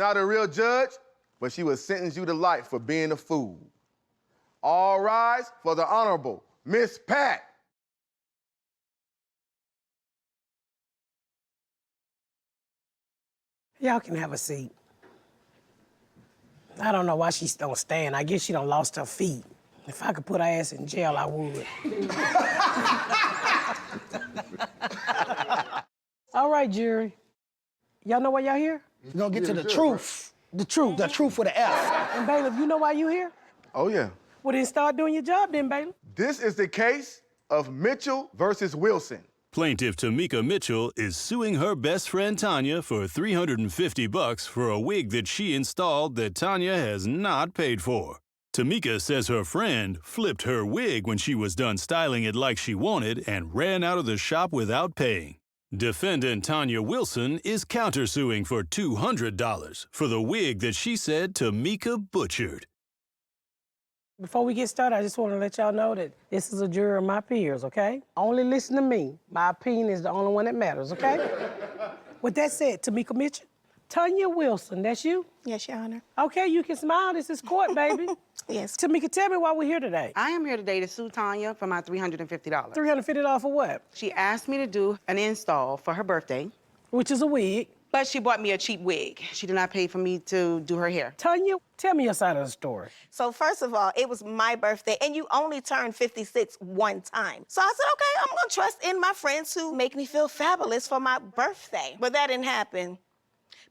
Not a real judge, but she will sentence you to life for being a fool. All rise for the Honorable Miss Pat. Y'all can have a seat. I don't know why she don't stand. I guess she done lost her feet. If I could put her ass in jail, I would. All right, jury. Y'all know why y'all here? We're gonna get to the truth. The truth with an F. And bailiff, you know why you here? Oh, yeah. Well, then start doing your job then, bailiff. This is the case of Mitchell versus Wilson. Plaintiff Tamika Mitchell is suing her best friend Tanya for $350 for a wig that she installed that Tanya has not paid for. Tamika says her friend flipped her wig when she was done styling it like she wanted and ran out of the shop without paying. Defendant Tanya Wilson is countersuing for $200 for the wig that she said Tamika butchered. Before we get started, I just want to let y'all know that this is a jury of my peers, okay? Only listen to me. My opinion is the only one that matters, okay? With that said, Tamika Mitchell, Tanya Wilson, that's you? Yes, Your Honor. Okay, you can smile. This is court, baby. Yes. Tamika, tell me why we're here today. I am here today to sue Tanya for my $350. $350 for what? She asked me to do an install for her birthday, Which is a wig. but she bought me a cheap wig. She did not pay for me to do her hair. Tanya, tell me your side of the story. So first of all, it was my birthday, and you only turned 56 one time. So I said, okay, I'm gonna trust in my friends who make me feel fabulous for my birthday. But that didn't happen,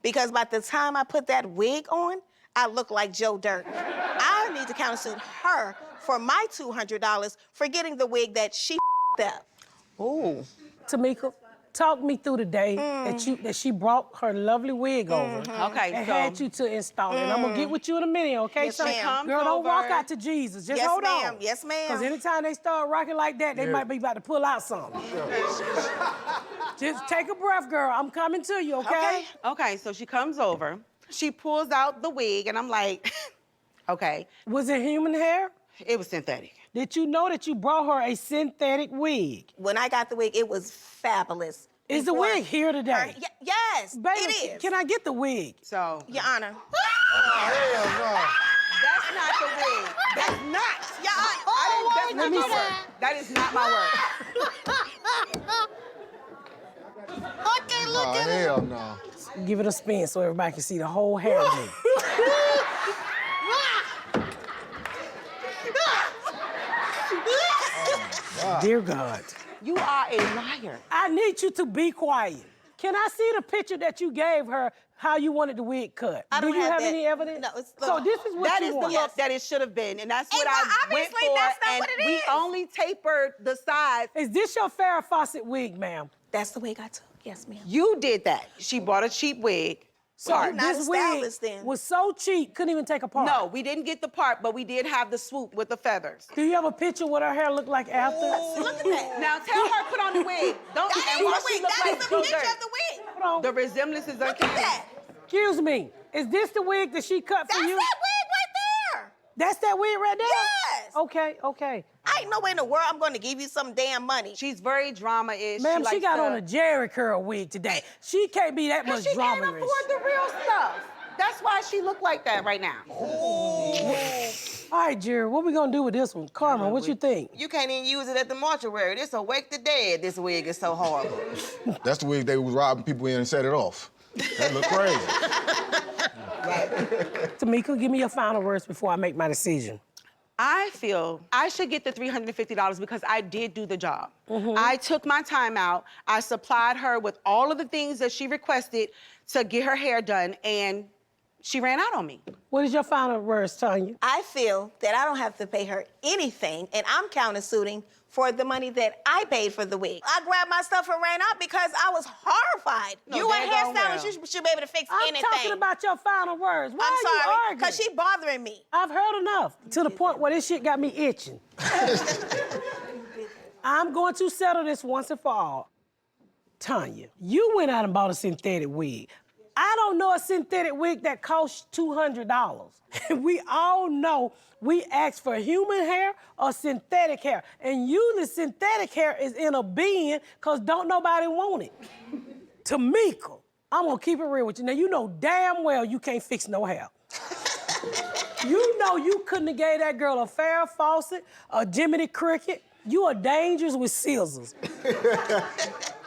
because by the time I put that wig on, I looked like Joe Dirt. I need to countersuit her for my $200 for getting the wig that she up. Ooh. Tamika, talk me through the day that she brought her lovely wig over Okay, and so had you to install it. And I'm gonna get with you in a minute, okay? Yes, So, ma'am. girl, don't walk over. out to Jesus. Just Yes, hold on. ma'am. Yes, ma'am. Because anytime they start rocking like that, they might be about to pull out something. Just take a breath, girl. I'm coming to you, okay? Okay, so she comes over. She pulls out the wig, and I'm like, okay. Was it human hair? It was synthetic. Did you know that you brought her a synthetic wig? When I got the wig, it was fabulous. Is the Before wig here today? Yes, Baby, it is. can I get the wig? So Your Honor. that's not the wig. That's not. Your Honor. That's not my work. That is not my work. Okay, look Oh, at it. hell no. Give it a spin so everybody can see the whole hair wig. Dear God. You are a liar. I need you to be quiet. Can I see the picture that you gave her, how you wanted the wig cut? I don't Do you have have that. any evidence? No, it's So this is what That you is the want. look that it should have been, and that's what well, I went obviously, for. that's not and what it we is. only tapered the sides. Is this your Farrah Fawcett wig, ma'am? That's the wig I took. Yes, ma'am. You did that. She bought a cheap wig. So Well, you're not this a wig stylist then. was so cheap, couldn't even take apart. No, we didn't get the part, but we did have the swoop with the feathers. Do you have a picture what her hair looked like after? Look at that. Now tell her put on the wig. Don't That and is why the she wig. look That like is the Joe picture Dirt. of the wig. Hold on. The resemblance is Look at uncanny. that. Excuse me. Is this the wig that she cut for That's you? that wig right there. That's that wig right there? Yes. Okay, okay. I ain't no way in the world I'm going to give you some damn money. She's very drama-ish. Ma'am, she likes got to- on a Jerry curl wig today. She can't be that much She can't drama. afford the real stuff. That's why she look like that right now. All right, Jerry, what we gonna do with this one? Carmen, what you think? You can't even use it at the mortuary. This will wake the dead. This wig is so horrible. That's the wig they was robbing people in and set it off. That look crazy. Tamika, give me your final words before I make my decision. I feel I should get the $350 because I did do the job. I took my time out. I supplied her with all of the things that she requested to get her hair done, and she ran out on me. What is your final words, Tanya? I feel that I don't have to pay her anything, and I'm countersuiting for the money that I paid for the wig. I grabbed my stuff and ran out because I was horrified. No, you a that don't hairstylist, well. you should be able to fix I'm anything. talking about your final words. Why I'm are you sorry, arguing? because she bothering me. I've heard enough to the point where this shit got me itching. I'm going to settle this once and for all. Tanya, you went out and bought a synthetic wig. I don't know a synthetic wig that costs $200. And we all know we ask for human hair or synthetic hair. And usually synthetic hair is in a bin because don't nobody want it. Tamika, I'm gonna keep it real with you. Now, you know damn well you can't fix no hair. You know you couldn't have gave that girl a Farrah Fawcett, a Jiminy Cricket. You are dangerous with scissors.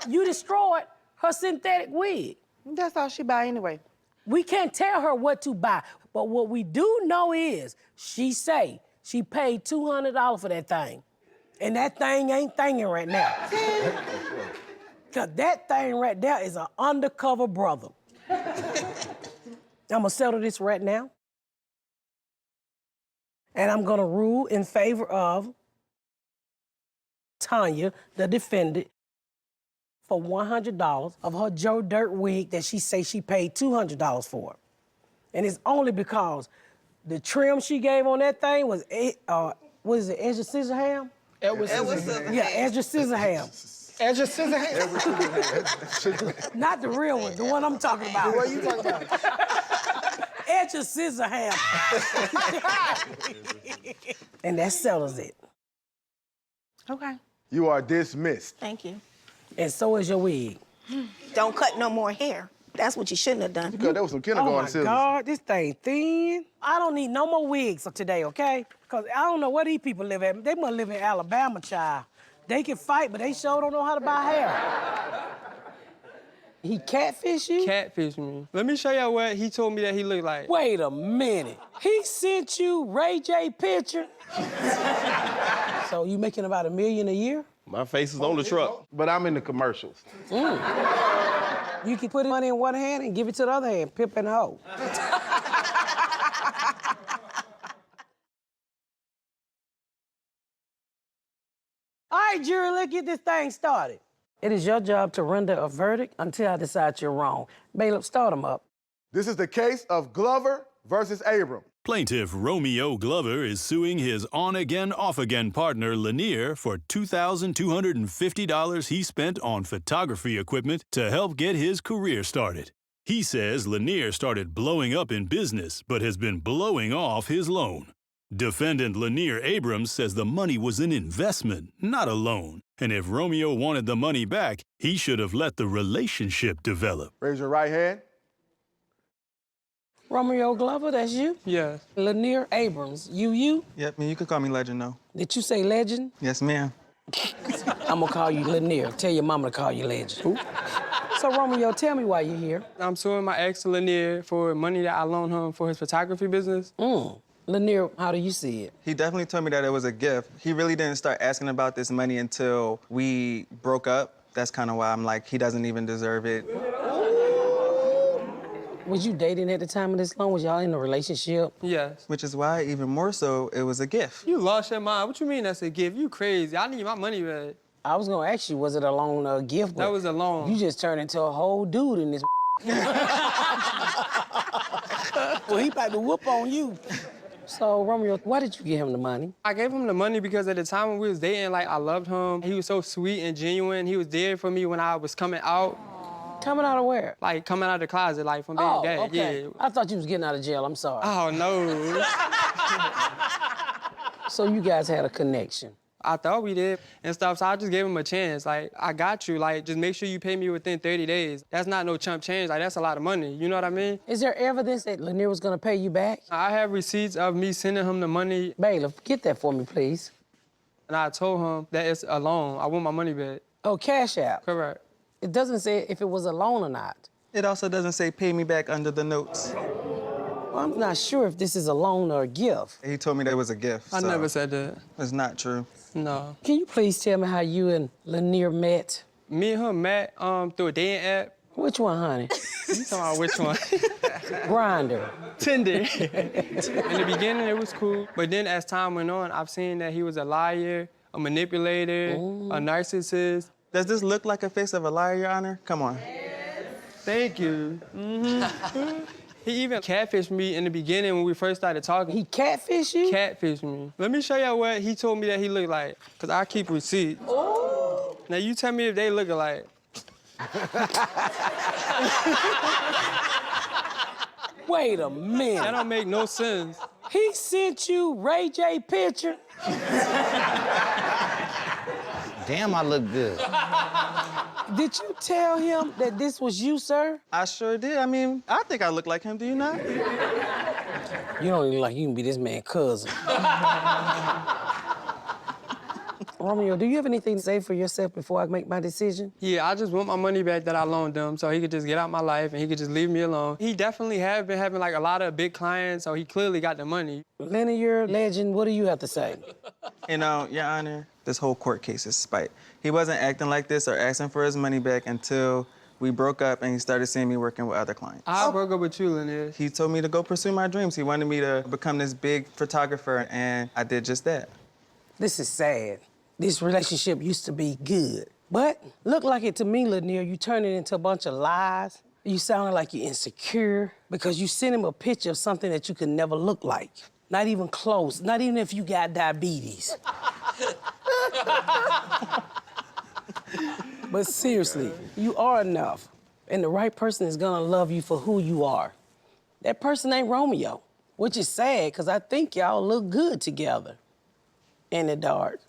You destroyed her synthetic wig. That's all she buy anyway. We can't tell her what to buy, but what we do know is she say she paid $200 for that thing. And that thing ain't thinging right now. Cause that thing right there is an undercover brother. I'm gonna settle this right now. And I'm gonna rule in favor of Tanya, the defendant, for $100 of her Joe Dirt wig that she say she paid $200 for. And it's only because the trim she gave on that thing was, what is it, Edward Scissorhands? Edward Scissorhands. Yeah, Edward Scissorhands. Edward Scissorhands. Not the real one, the one I'm talking about. What are you talking about? Edward Scissorhands. And that settles it. Okay. You are dismissed. Thank you. And so is your wig. Don't cut no more hair. That's what you shouldn't have done. Because that was some Oh kindergarten my scissors. God, this thing thin. I don't need no more wigs for today, okay? Because I don't know where these people live at. They must live in Alabama, child. They can fight, but they sure don't know how to buy hair. He catfish you? Catfish me. Let me show y'all what he told me that he looked like. Wait a minute. He sent you Ray J picture? So you making about $1 million a year? My face is on the truck, but I'm in the commercials. You can put money in one hand and give it to the other hand, pimp and hoe. All right, jury, let's get this thing started. It is your job to render a verdict until I decide you're wrong. Bailiff, start them up. This is the case of Glover versus Abram. Plaintiff Romeo Glover is suing his on-again, off-again partner Lanier for $2,250 he spent on photography equipment to help get his career started. He says Lanier started blowing up in business, but has been blowing off his loan. Defendant Lanier Abrams says the money was an investment, not a loan. And if Romeo wanted the money back, he should have let the relationship develop. Raise your right hand. Romeo Glover, that's you? Yeah. Lanier Abrams, you? Yep, you can call me Legend, though. Did you say legend? Yes, ma'am. I'm gonna call you Lanier. Tell your mama to call you legend. So Romeo, tell me why you're here. I'm suing my ex Lanier for money that I loaned him for his photography business. Lanier, how do you see it? He definitely told me that it was a gift. He really didn't start asking about this money until we broke up. That's kind of why I'm like, he doesn't even deserve it. Was you dating at the time of this loan? Was y'all in a relationship? Yes. Which is why, even more so, it was a gift. You lost your mind. What you mean that's a gift? You crazy. I need my money back. I was gonna ask you, was it a loan or a gift? That was a loan. You just turned into a whole dude in this. Well, he about to whoop on you. So, Romeo, why did you give him the money? I gave him the money because at the time when we was dating, like, I loved him. He was so sweet and genuine. He was there for me when I was coming out. Coming out of where? Like, coming out of the closet, like, from being gay. Okay. Yeah. I thought you was getting out of jail. I'm sorry. Oh, no. So you guys had a connection. I thought we did and stuff, so I just gave him a chance. Like, I got you. Like, just make sure you pay me within 30 days. That's not no chump change. Like, that's a lot of money. You know what I mean? Is there evidence that Lanier was gonna pay you back? I have receipts of me sending him the money, Bailiff, get that for me, please. and I told him that it's a loan. I want my money back. Oh, cash out. Correct. It doesn't say if it was a loan or not. It also doesn't say pay me back under the notes. Well, I'm not sure if this is a loan or a gift. He told me that it was a gift. I so never said that. It's not true. No. Can you please tell me how you and Lanier met? Me and him met through a dating app. Which one, honey? You talking about which one? Grindr. Tinder. In the beginning, it was cool. But then as time went on, I've seen that he was a liar, a manipulator, a narcissist. Does this look like a face of a liar, Your Honor? Come on. Thank you. He even catfished me in the beginning when we first started talking. He catfished you? Catfished me. Let me show y'all what he told me that he looked like, because I keep receipts. Oh. Now, you tell me if they look alike. Wait a That minute. don't make no sense. He sent you Ray J picture? Damn, I look good. Did you tell him that this was you, sir? I sure did. I mean, I think I look like him. Do you not? You don't even like you can be this man's cousin. Romeo, do you have anything to say for yourself before I make my decision? Yeah, I just want my money back that I loaned him so he could just get out my life and he could just leave me alone. He definitely have been having like a lot of big clients, so he clearly got the money. Linear legend, what do you have to say? You know, Your Honor, this whole court case is spite. He wasn't acting like this or asking for his money back until we broke up and he started seeing me working with other clients. I broke up with you, Lanier. He told me to go pursue my dreams. He wanted me to become this big photographer, and I did just that. This is sad. This relationship used to be good. But look like it to me, Lanier. You turn it into a bunch of lies. You sounded like you're insecure because you sent him a picture of something that you could never look like. Not even close, not even if you got diabetes. But seriously, you are enough. And the right person is gonna love you for who you are. That person ain't Romeo, which is sad because I think y'all look good together in the dark.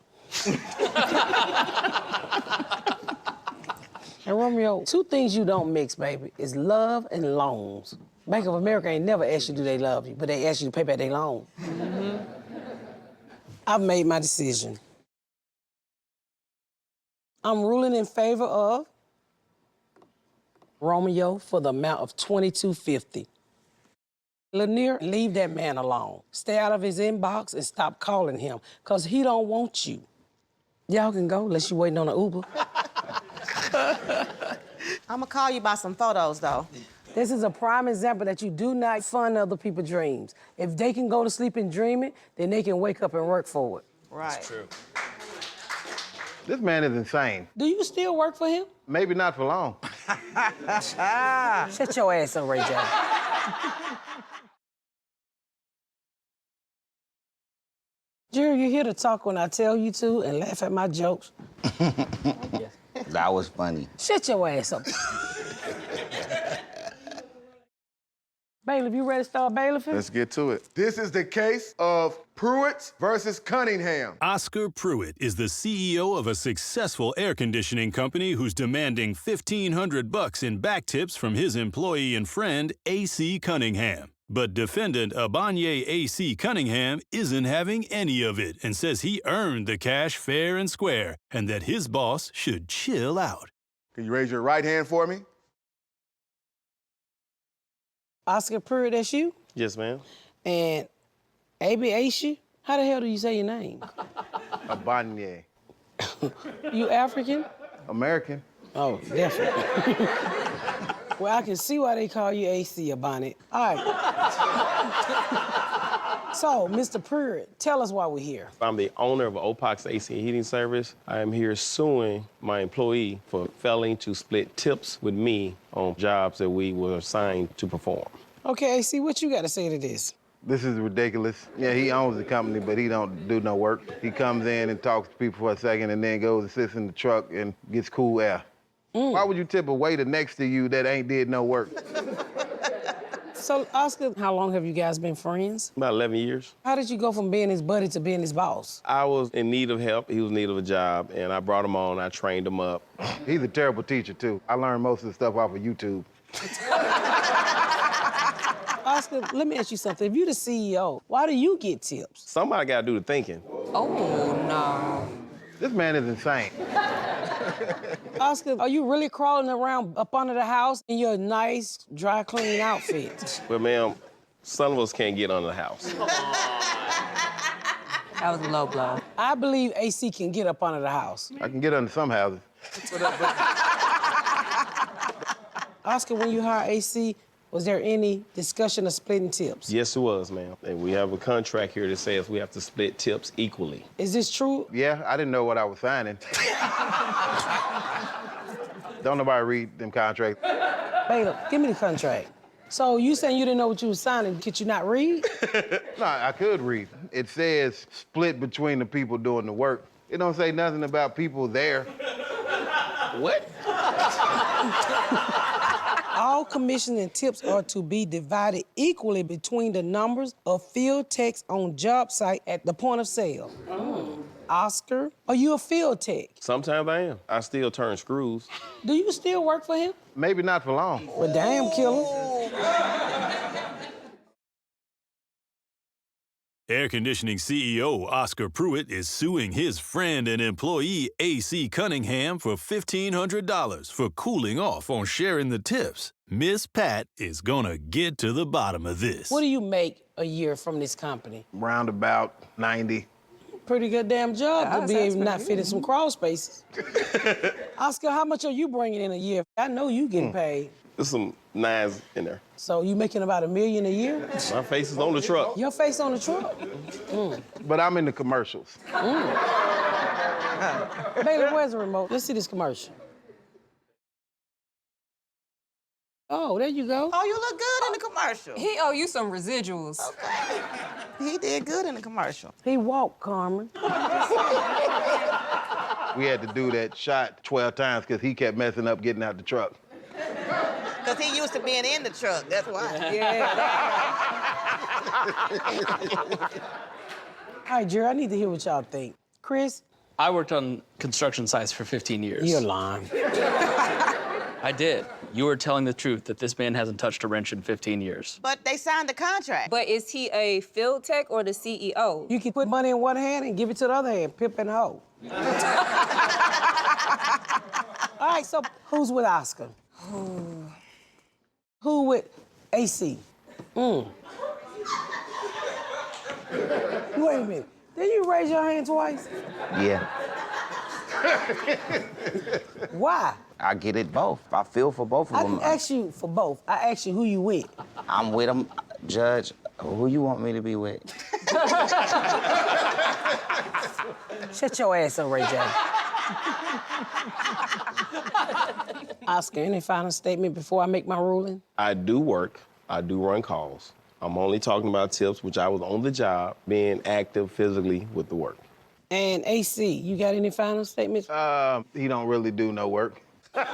And Romeo, two things you don't mix, baby, is love and loans. Bank of America ain't never asked you do they love you, but they ask you to pay back their loan. I've made my decision. I'm ruling in favor of Romeo for the amount of $22.50. Lanier, leave that man alone. Stay out of his inbox and stop calling him, because he don't want you. Y'all can go, unless you waiting on an Uber. I'm gonna call you about some photos, though. This is a prime example that you do not fund other people's dreams. If they can go to sleep and dream it, then they can wake up and work for it. Right. That's true. This man is insane. Do you still work for him? Maybe not for long. Shut your ass up, Ray J. Jerry, you here to talk when I tell you to and laugh at my jokes? That was funny. Shut your ass up. Bailiff, you ready to start bailiffing? Let's get to it. This is the case of Pruitt versus Cunningham. Oscar Pruitt is the CEO of a successful air conditioning company who's demanding $1,500 in back tips from his employee and friend, A.C. Cunningham. But defendant Abanye A.C. Cunningham isn't having any of it and says he earned the cash fair and square and that his boss should chill out. Can you raise your right hand for me? Oscar Pruitt, that's you? Yes, ma'am. And A.B. Aisha? How the hell do you say your name? Abanye. You African? American. Oh, definitely. Well, I can see why they call you AC Abonnet. All right. So, Mr. Pruitt, tell us why we're here. I'm the owner of Opox AC Heating Service. I am here suing my employee for failing to split tips with me on jobs that we were assigned to perform. Okay, AC, what you got to say to this? This is ridiculous. Yeah, he owns the company, but he don't do no work. He comes in and talks to people for a second and then goes and sits in the truck and gets cool air. Why would you tip a waiter next to you that ain't did no work? So, Oscar, how long have you guys been friends? About 11 years. How did you go from being his buddy to being his boss? I was in need of help. He was in need of a job, and I brought him on. I trained him up. He's a terrible teacher, too. I learned most of the stuff off of YouTube. Oscar, let me ask you something. If you're the CEO, why do you get tips? Somebody got to do the thinking. Oh, no. This man is insane. Oscar, are you really crawling around up under the house in your nice, dry clean outfit? But, ma'am, some of us can't get under the house. That was a low blow. I believe AC can get up under the house. I can get under some houses. Oscar, when you hired AC, was there any discussion of splitting tips? Yes, it was, ma'am. And we have a contract here that says we have to split tips equally. Is this true? Yeah, I didn't know what I was signing. Don't nobody read them contracts. Bailiff, give me the contract. So you saying you didn't know what you were signing? Could you not read? No, I could read. It says split between the people doing the work. It don't say nothing about people there. What? All commissions and tips are to be divided equally between the numbers of field techs on job site at the point of sale. Oscar? Are you a field tech? Sometimes I am. I still turn screws. Do you still work for him? Maybe not for long. Well, damn, killer. Air conditioning CEO Oscar Pruitt is suing his friend and employee AC Cunningham for $1,500 for cooling off on sharing the tips. Miss Pat is gonna get to the bottom of this. What do you make a year from this company? Round about 90. Pretty good damn job to be able to not fit in some crawl spaces. Oscar, how much are you bringing in a year? I know you getting paid. There's some nines in there. So you making about $1 million a year? My face is on the truck. Your face on the truck? But I'm in the commercials. Bailey, where's the remote? Let's see this commercial. Oh, there you go. Oh, you look good in the commercial. He owe you some residuals. Okay. He did good in the commercial. He walked, Carmen. We had to do that shot 12 times because he kept messing up getting out the truck. Because he used to being in the truck, that's why. All right, Jerry, I need to hear what y'all think. Chris? I worked on construction sites for 15 years. You're lying. I did. You were telling the truth that this man hasn't touched a wrench in 15 years. But they signed the contract. But is he a field tech or the CEO? You can put money in one hand and give it to the other hand, pimp and hoe. All right, so who's with Oscar? Who with AC? Wait a minute. Did you raise your hand twice? Yeah. Why? I get it both. I feel for both of I them. didn't ask you for both. I asked you who you with. I'm with them. Judge, who you want me to be with? Shut your ass up, Ray J. Oscar, any final statement before I make my ruling? I do work. I do run calls. I'm only talking about tips, which I was on the job, being active physically with the work. And AC, you got any final statements? He don't really do no work. I'm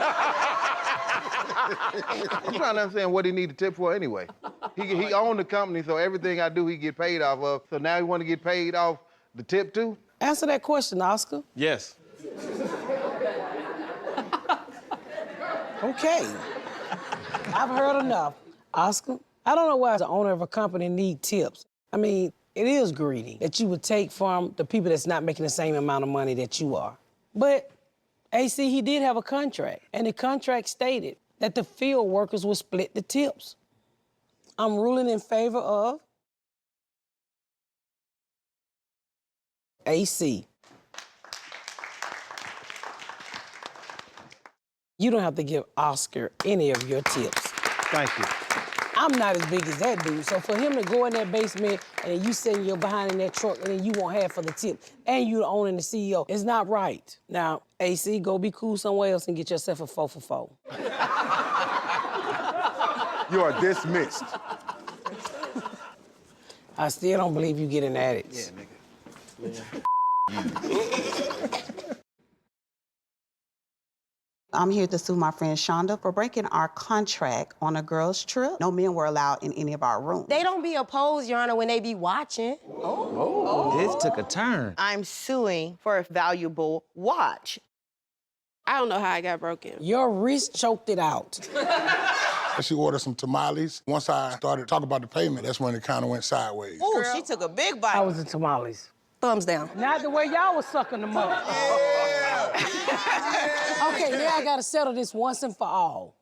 trying to understand what he need a tip for anyway. He owned the company, so everything I do, he get paid off of. So now he want to get paid off the tip too? Answer that question, Oscar. Yes. Okay. I've heard enough. Oscar, I don't know why the owner of a company need tips. I mean, it is greedy that you would take from the people that's not making the same amount of money that you are. But AC, he did have a contract, and the contract stated that the field workers would split the tips. I'm ruling in favor of AC. You don't have to give Oscar any of your tips. Thank you. I'm not as big as that dude, so for him to go in that basement and you sitting your behind in that truck and then you won't have for the tip, and you the owner and the CEO, it's not right. Now, AC, go be cool somewhere else and get yourself a 4 for 4. You are dismissed. I still don't believe you getting at it. Yeah, nigga. I'm here to sue my friend Shonda for breaking our contract on a girls' trip. No men were allowed in any of our rooms. They don't be opposed, Your Honor, when they be watching. This took a turn. I'm suing for a valuable watch. I don't know how I got broken. Your wrist choked it out. She ordered some tamales. Once I started talking about the payment, that's when it kind of went sideways. Ooh, she took a big bite. How was the tamales? Thumbs down. Not the way y'all was sucking them up. Okay, now I gotta settle this once and for all.